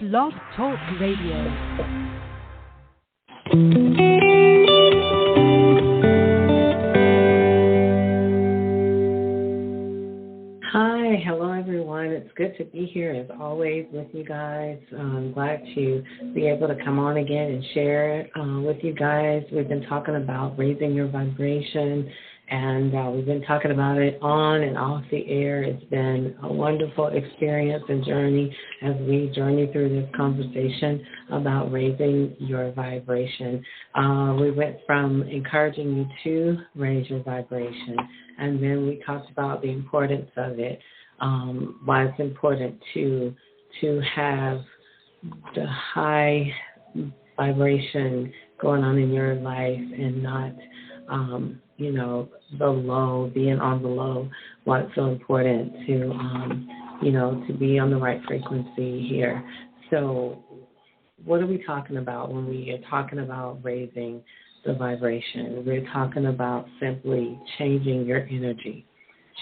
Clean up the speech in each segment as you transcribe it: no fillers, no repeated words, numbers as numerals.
Blog Talk Radio. Hi, hello everyone. It's good to be here as always with you guys. I'm glad to be able to come on again and share with you guys. We've been talking about raising your vibration, and we've been talking about it on and off the air. It's been a wonderful experience and journey as we journey through this conversation about raising your vibration. We went from encouraging you to raise your vibration, and then we talked about the importance of it, why it's important to have the high vibration going on in your life and not, the low, being on the low, why it's so important to be on the right frequency here. So what are we talking about when we are talking about raising the vibration? We're talking about simply changing your energy,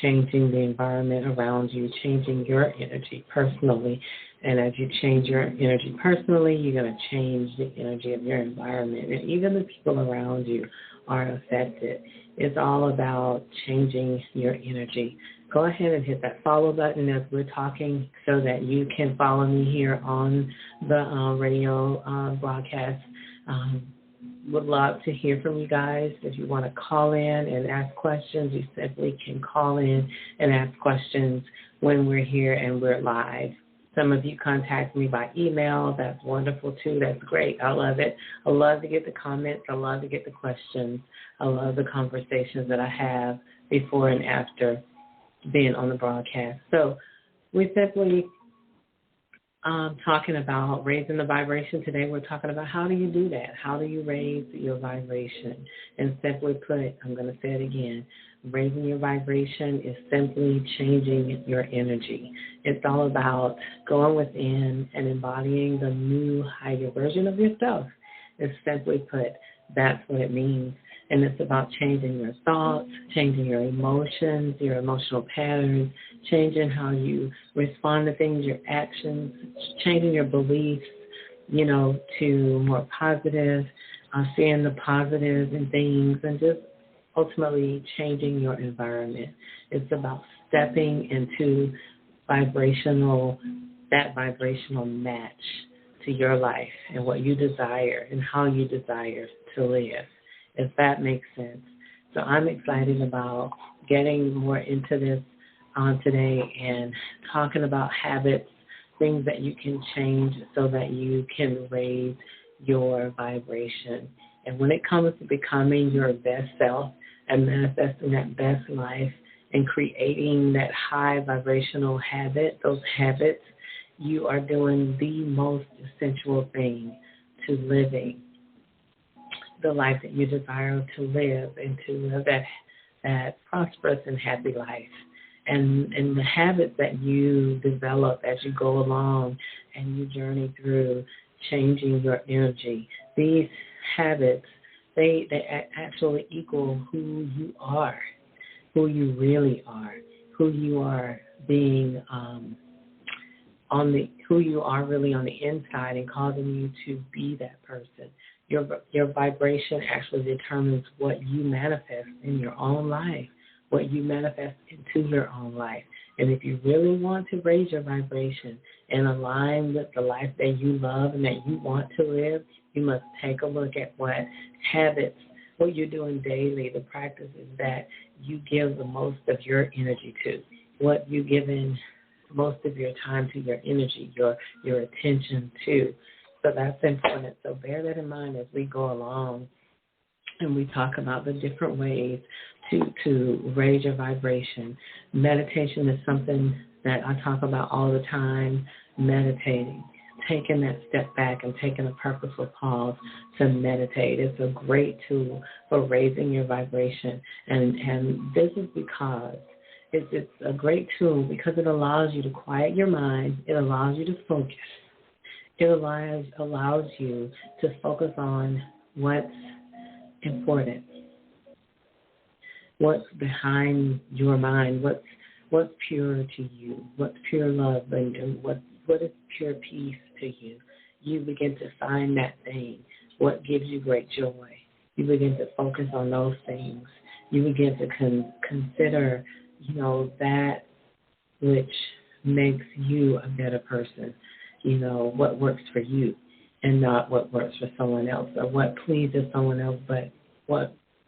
changing the environment around you, changing your energy personally. And as you change your energy personally, you're going to change the energy of your environment. And even the people around you are affected. It's all about changing your energy. Go ahead and hit that follow button as we're talking so that you can follow me here on the radio broadcast. Would love to hear from you guys. If you want to call in and ask questions, you simply can call in and ask questions when we're here and we're live. Some of you contact me by email. That's wonderful, too. That's great. I love it. I love to get the comments. I love to get the questions. I love the conversations that I have before and after being on the broadcast. So we simply talking about raising the vibration today. We're talking about how do you do that? How do you raise your vibration? And simply put, I'm going to say it again, raising your vibration is simply changing your energy. It's all about going within and embodying the new higher version of yourself. It's simply put, that's what it means. And it's about changing your thoughts, changing your emotions, your emotional patterns, changing how you respond to things, your actions, changing your beliefs, to more positive, seeing the positive in things, and just ultimately changing your environment. It's about stepping into that vibrational match to your life and what you desire and how you desire to live, if that makes sense. So I'm excited about getting more into this today and talking about habits, things that you can change so that you can raise your vibration. And when it comes to becoming your best self and manifesting that best life and creating that high vibrational habit, those habits, you are doing the most essential thing to living the life that you desire to live and to live that prosperous and happy life. And the habits that you develop as you go along and you journey through changing your energy, these habits, they actually equal who you are, who you really are, who you are being who you are really on the inside and causing you to be that person. Your vibration actually determines what you manifest in your own life, what you manifest into your own life. And if you really want to raise your vibration and align with the life that you love and that you want to live, you must take a look at what habits, what you're doing daily, the practices that you give the most of your energy to, what you give in most of your time to, your energy, your attention to. So that's important. So bear that in mind as we go along and we talk about the different ways to raise your vibration. Meditation is something that I talk about all the time, meditating, taking that step back and taking a purposeful pause to meditate. It's a great tool for raising your vibration. And this is because it's a great tool because it allows you to quiet your mind. It allows you to focus. It allows you to focus on what's important, what's behind your mind, what's pure to you, what's pure love, and what's what is pure peace to you? You begin to find that thing. What gives you great joy? You begin to focus on those things. You begin to consider, that which makes you a better person. What works for you and not what works for someone else, or what pleases someone else, but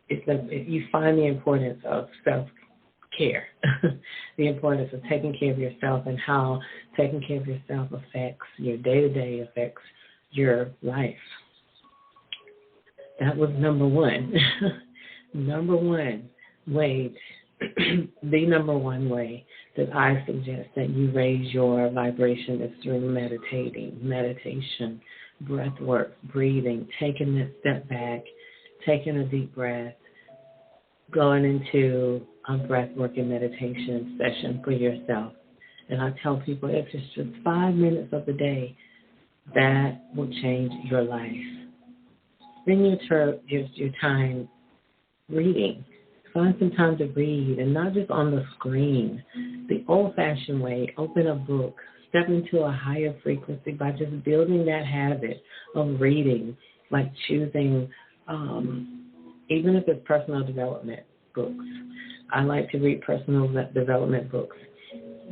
you find the importance of self-care, the importance of taking care of yourself, and how taking care of yourself affects your day-to-day, affects your life. That was number one. Number one way, the number one way that I suggest that you raise your vibration is through meditation, breath work, breathing, taking that step back, taking a deep breath, going into a breath work and meditation session for yourself. And I tell people if it's just 5 minutes of the day, that will change your life. Spend your time reading. Find some time to read, and not just on the screen. The old-fashioned way, open a book, step into a higher frequency by just building that habit of reading, like choosing, even if it's personal development books. I like to read personal development books,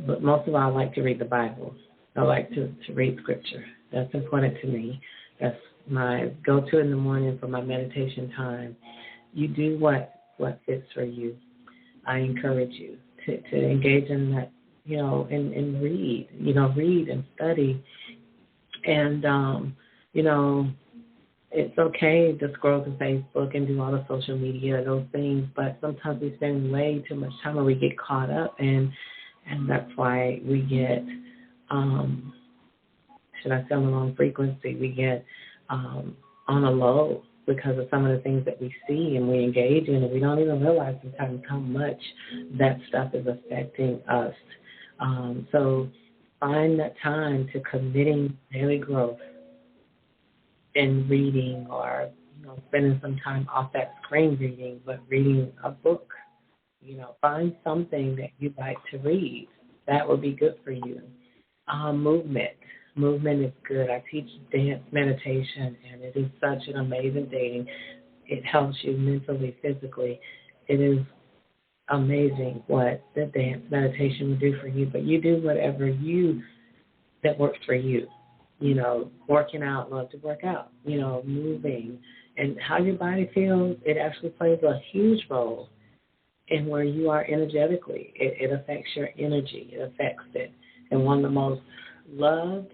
but most of all, I like to read the Bible. I like to read Scripture. That's important to me. That's my go-to in the morning for my meditation time. You do what fits for you. I encourage you to engage in that, and read, read and study. And, it's okay to scroll to Facebook and do all the social media, those things, but sometimes we spend way too much time and we get caught up, and that's why we get, should I say, on the wrong frequency, we get on a low because of some of the things that we see and we engage in, and we don't even realize sometimes how much that stuff is affecting us. So find that time to committing daily growth in reading, or spending some time off that screen reading, but reading a book. Find something that you like to read. That will be good for you. Movement is good. I teach dance meditation, and it is such an amazing thing. It helps you mentally, physically. It is amazing what the dance meditation will do for you. But you do whatever that works for you. Working out, love to work out. Moving, and how your body feels, it actually plays a huge role in where you are energetically. It affects your energy. It affects it. And one of the most loved,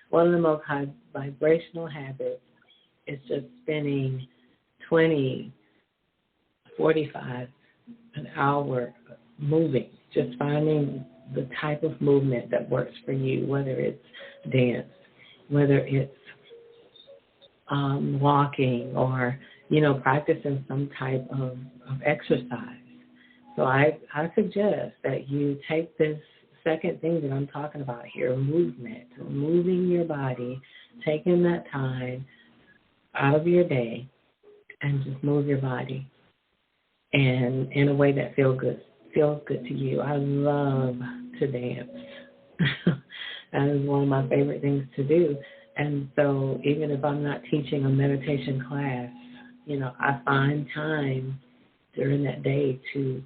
one of the most high vibrational habits is just spending 20, 45, an hour moving, just finding the type of movement that works for you, whether it's dance, whether it's walking, or, practicing some type of exercise. So I suggest that you take this second thing that I'm talking about here, movement, moving your body, taking that time out of your day and just move your body, and in a way that feels good to you. I love to dance. That is one of my favorite things to do. And so even if I'm not teaching a meditation class, I find time during that day to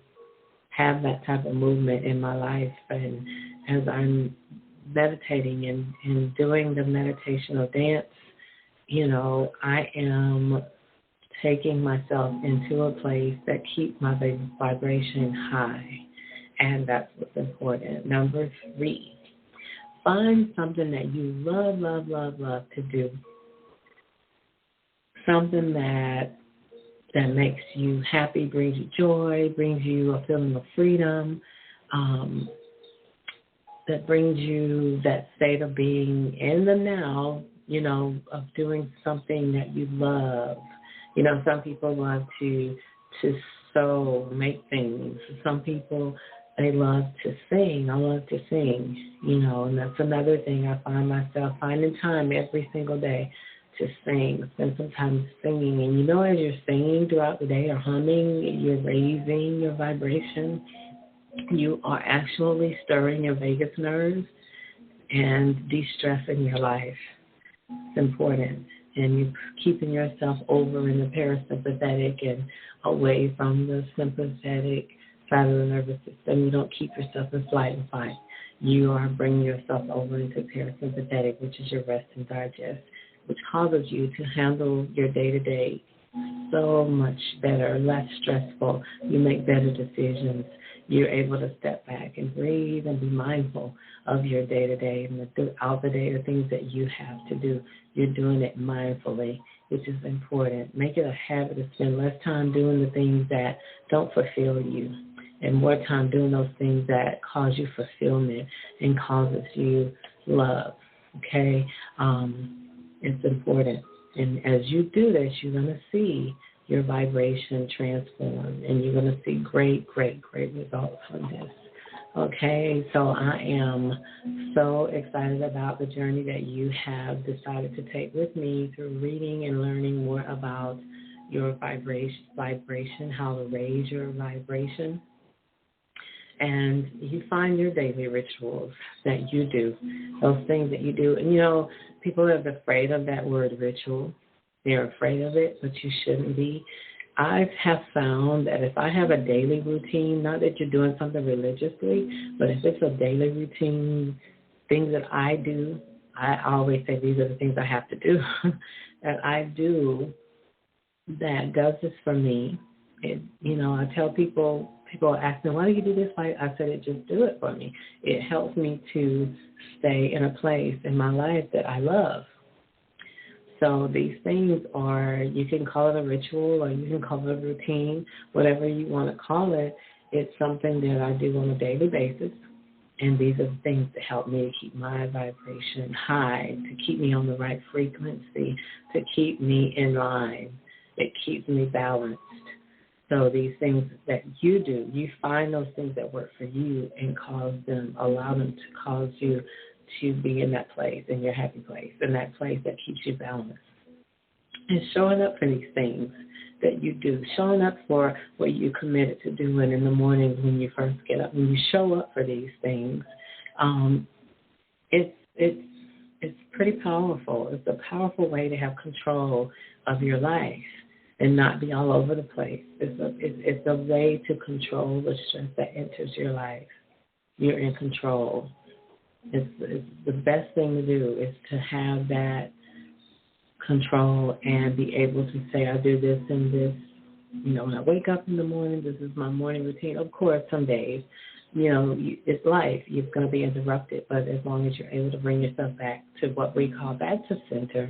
have that type of movement in my life. And as I'm meditating and doing the meditational dance, I am taking myself into a place that keeps my vibration high. And that's what's important. Number 3, find something that you love, love, love, love to do. Something that makes you happy, brings you joy, brings you a feeling of freedom, that brings you that state of being in the now, of doing something that you love. Some people love to sew, make things. Some people, they love to sing. I love to sing, and that's another thing. I find myself finding time every single day to sing, spend some time singing. And as you're singing throughout the day or humming, you're raising your vibration. You are actually stirring your vagus nerves, and de-stressing your life. It's important. And you're keeping yourself over in the parasympathetic and away from the sympathetic side of the nervous system. You don't keep yourself in flight and fight. You are bringing yourself over into parasympathetic, which is your rest and digest, which causes you to handle your day-to-day so much better, less stressful. You make better decisions. You're able to step back and breathe and be mindful of your day-to-day and throughout the day, the things that you have to do. You're doing it mindfully, which is important. Make it a habit to spend less time doing the things that don't fulfill you and more time doing those things that cause you fulfillment and causes you love, okay? It's important. And as you do this, you're going to see your vibration transform, and you're going to see great, great, great results from this. Okay, so I am so excited about the journey that you have decided to take with me through reading and learning more about your vibration, how to raise your vibration. And you find your daily rituals that you do, those things that you do. And, you know, people are afraid of that word ritual. They're afraid of it, but you shouldn't be. I have found that if I have a daily routine, not that you're doing something religiously, but if it's a daily routine, things that I do, I always say these are the things I have to do, that I do that does this for me. It, you know, I tell people ask me, why do you do this? I said, it just do it for me. It helps me to stay in a place in my life that I love. So these things are, you can call it a ritual or you can call it a routine, whatever you want to call it. It's something that I do on a daily basis. And these are the things that help me to keep my vibration high, to keep me on the right frequency, to keep me in line. It keeps me balanced. So these things that you do, you find those things that work for you and allow them to cause you to be in that place, in your happy place, in that place that keeps you balanced. And showing up for these things that you do, showing up for what you committed to doing in the mornings when you first get up, when you show up for these things, it's pretty powerful. It's a powerful way to have control of your life and not be all over the place. It's a way to control the stress that enters your life. You're in control. It's the best thing to do is to have that control and be able to say, I do this and this. You know, when I wake up in the morning, this is my morning routine. Of course, some days, you know, it's life. You're going to be interrupted, but as long as you're able to bring yourself back to what we call back to center,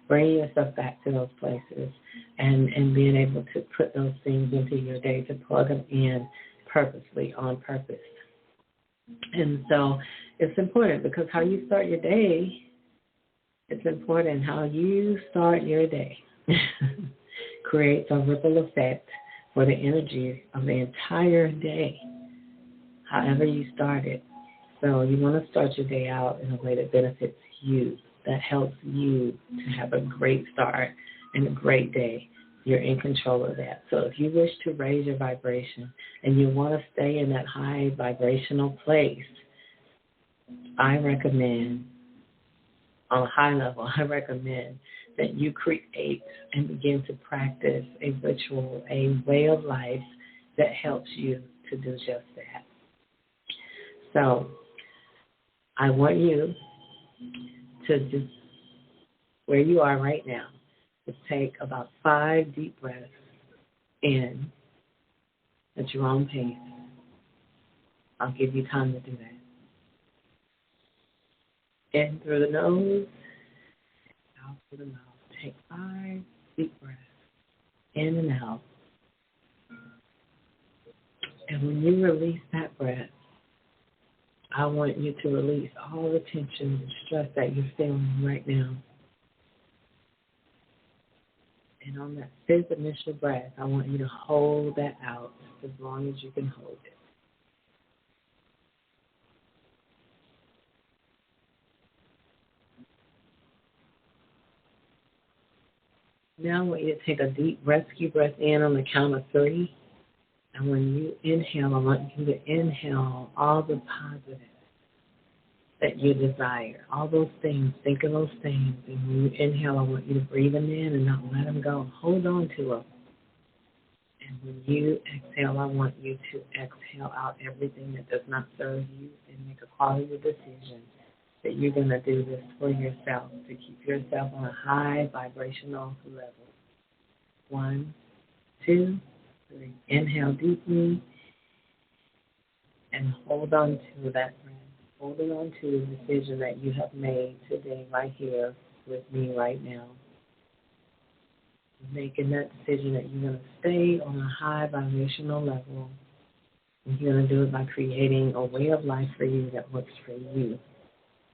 bringing yourself back to those places and being able to put those things into your day, to plug them in purposely, on purpose. And so it's important because how you start your day, it's important how you start your day creates a ripple effect for the energy of the entire day, however you start it. So you want to start your day out in a way that benefits you, that helps you to have a great start and a great day. You're in control of that. So if you wish to raise your vibration and you want to stay in that high vibrational place, I recommend, on a high level, I recommend that you create and begin to practice a ritual, a way of life that helps you to do just that. So I want you to just, where you are right now, to take about 5 deep breaths in at your own pace. I'll give you time to do that. In through the nose, out through the mouth. Take 5 deep breaths in and out. And when you release that breath, I want you to release all the tension and stress that you're feeling right now. And on that 5th initial breath, I want you to hold that out as long as you can hold it. Now I want you to take a deep rescue breath in on the count of 3. And when you inhale, I want you to inhale all the positive that you desire. All those things, think of those things. And when you inhale, I want you to breathe them in and not let them go. Hold on to them. And when you exhale, I want you to exhale out everything that does not serve you and make a positive decision that you're going to do this for yourself, to keep yourself on a high vibrational level. 1, 2, 3. Inhale deeply and hold on to that breath. Holding on to the decision that you have made today right here with me right now. Making that decision that you're going to stay on a high vibrational level. And you're going to do it by creating a way of life for you that works for you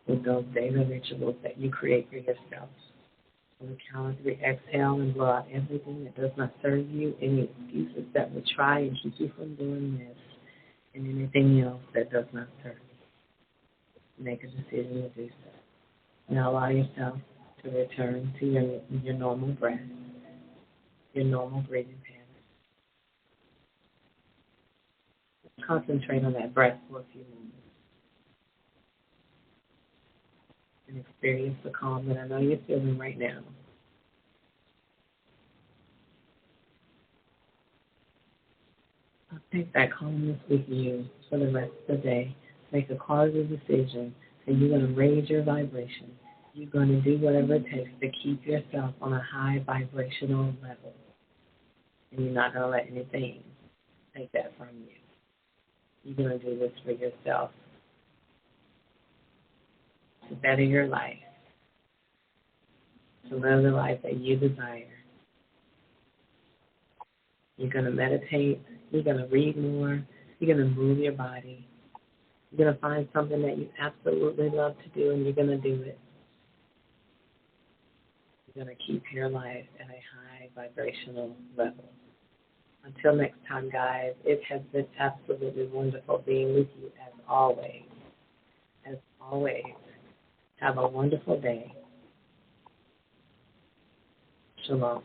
with those daily rituals that you create for yourself. On the count of 3, exhale and blow out everything that does not serve you, any excuses that would try and keep you from doing this, and anything else that does not serve you. Make a decision to do so. Now allow yourself to return to your normal breath, your normal breathing pattern. Concentrate on that breath for a few moments and experience the calm that I know you're feeling right now. I'll take that calmness with you for the rest of the day. Make a positive decision, and you're going to raise your vibration. You're going to do whatever it takes to keep yourself on a high vibrational level. And you're not going to let anything take that from you. You're going to do this for yourself to better your life, to live the life that you desire. You're going to meditate. You're going to read more. You're going to move your body. You're going to find something that you absolutely love to do, and you're going to do it. You're going to keep your life at a high vibrational level. Until next time, guys, it has been absolutely wonderful being with you as always. As always, have a wonderful day. Shalom.